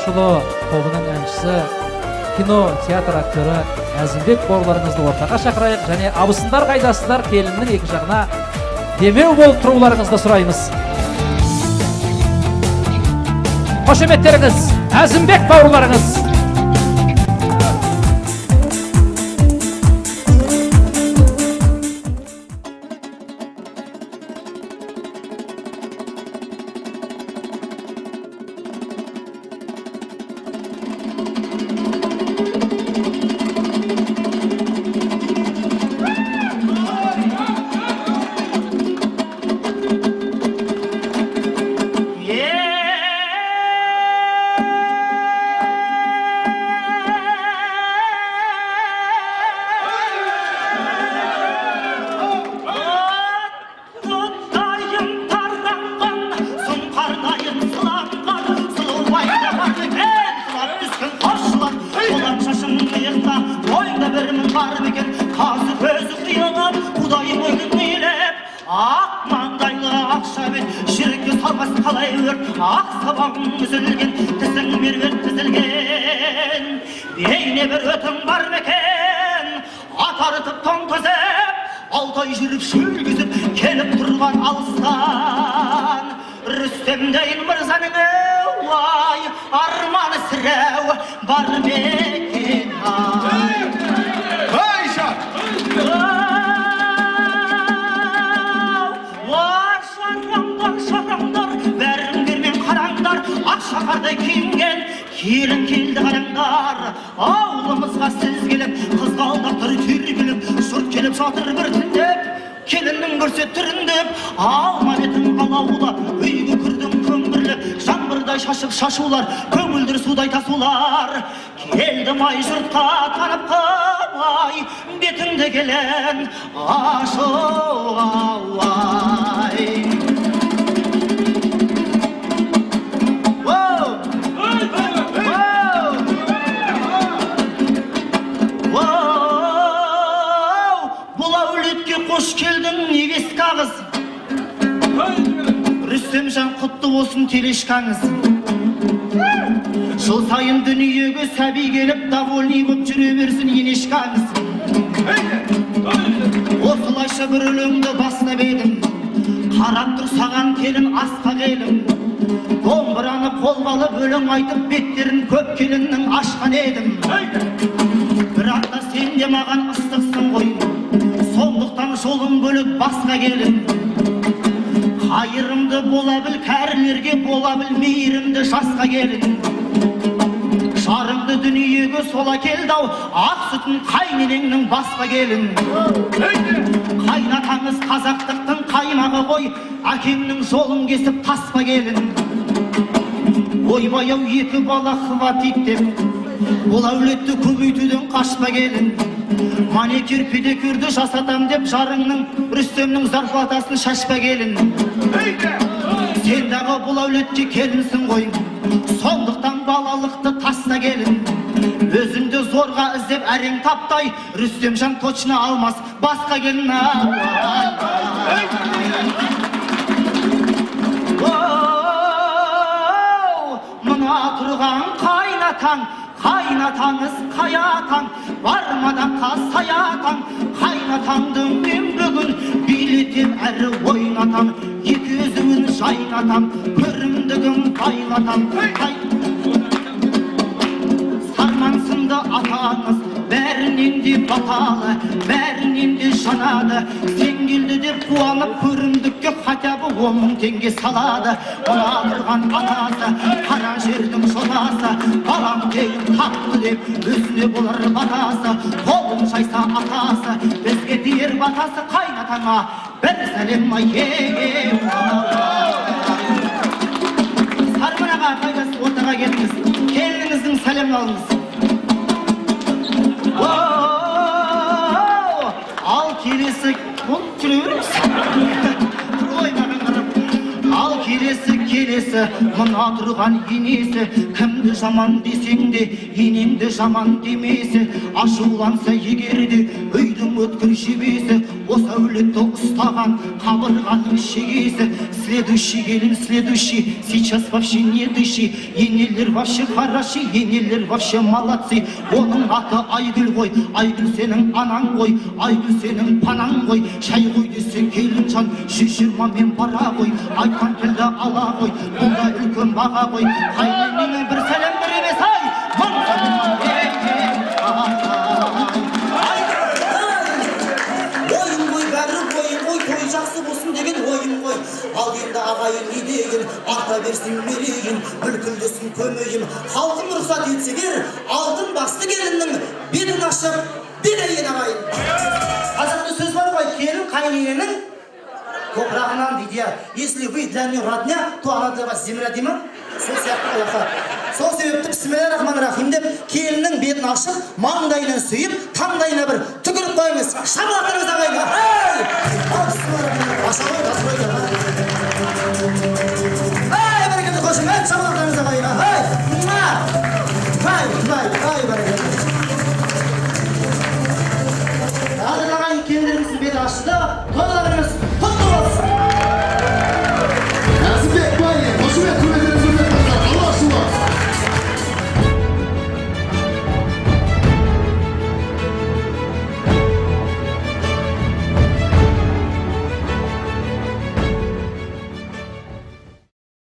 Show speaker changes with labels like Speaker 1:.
Speaker 1: Ағашұлы тобының әншісі, кино, театр актері Әзімбек бауырларыңызды ортаға шақырайық және абысындар қайдасыздар, келіннің екі жағына демеу болып тұруларыңызды сұраймыз. Қошеметтеріңіз, Әзімбек бауырларыңыз.
Speaker 2: Келін келді қараңдар, ауылымызға сіз келіп, қызғалдақтар түйрегіліп, жұрт келіп жатыр бір түндеп, келіннің көрсе түріндеп, алма бетін алаула, үйге кірдің көңгірлеп, жаңбырдай шашып шашулар, көңілдір судай тасулар. Келді май жұртқа танып қылай, бетіңде келен ашуғалай. Қош келдің невестка қыз, Рүстемжан құтты болсын телешкаңыз. Жыл сайын дүниеге сәби келіп, довольный боп жүре берсін енешкаңыз. Осылайша бір өлеңді бастап едім, қарап тұр саған келін асқа келім. Домбыраны қолға алып өлең айтып, беттерін көп келіннің ашқан едім. Бірақ та сен де маған ыстықсың ғой, сондықтан жолың бөліп басқа келін. Қайырымды бола біл, кәрілерге бола біл, мейірімді жасқа келін. Жарыңды дүниеге сола келді-ау, ақ сүтін қайненеңнің басқа келін. Қайнатаңыз қазақтықтың қаймағы ғой, әкеңнің жолын кесіп таспа келін. Ойбай-ау екі бала хватит деп, бұл әулетті көбейтуден қашпа келін. Маникюр педикюрді жасатам деп, жарыңның Рүстемнің зарплатасын шашпа келін. Сен дағы бұл әулетке келінсің ғой, сондықтан балалықты таста келін. Өзіңді зорға іздеп әрең таптай, Рүстемжан точно алмас басқа келін. Мына тұрған қайнатаң, қайнатаңыз қаятаң, бармадан қасаятаң, қайнатаңды мен бүгін билетем әрі ойнатам, екі өзіңін жайнатам, көрімдігін байлатам. Сармансынды атаңыз, бәрінен де баталы, бәрінен де жанады. Сен келді деп қуанып, көрімдікке хотя бы 10 000 теңге салады. Ona тұрған атасы, қара жердің жотасы, балам кейін тапты деп, өзіне болар батасы. Қолын шайса атасы, бізге тиер батасы. Қайнатаңа бір сәлем егем. Сарманаға қайдасы ортаға келіңіз, келініңіздің сәлемін алыңыз. Ал келесі, бұл жүре беріңіз. Ал келесі, мына тұрған енесі, кімді жаман десең де, енеңді жаман демесі. Ашуланса егерде, үйдің Елдің өткір жебесі, осы әулетті ұстаған қабырғаның шегесі. Следующий келін, следующий, сейчас вообще не дыши. Енелер вообще хороши, енелер вообще молодцы. Оның аты Айгүл ғой, Айгүл сенің анаң ғой, Айгүл сенің панаң ғой. Шай ғой десе келінжан, 120 мен бара ғой. Айтқан тілді ала ғой, бұнда үлкен баға ғой. Қайненеңе бір сәлем беремес ай,
Speaker 3: ойын ғой, бәрі ойын ғой, той жақсы болсын деген ойын ғой. Ал енді ағайын не деген, арта берсін мерейін, бүлкілдесін көмейін. Халқым рұқсат етсегер, алтын басты келіннің бетін ашып, берейін ағайын. Қазақта сөз бар ғой, келін қайнененің топырағынан дейді. Если вы для нее родня, то она для вас земля дейді ма? Сол сияқты Аллаха. Сол себепті бисмиллахир-рахманир-рахим деп келіннің бетін ашып, маңдайынан сүйіп, таңдайына бір түкіріп қойыңыз. Шабылатыңыз ағайын. Ай! Ал бисмиллахир-рахманир-рахим. Аша ғой,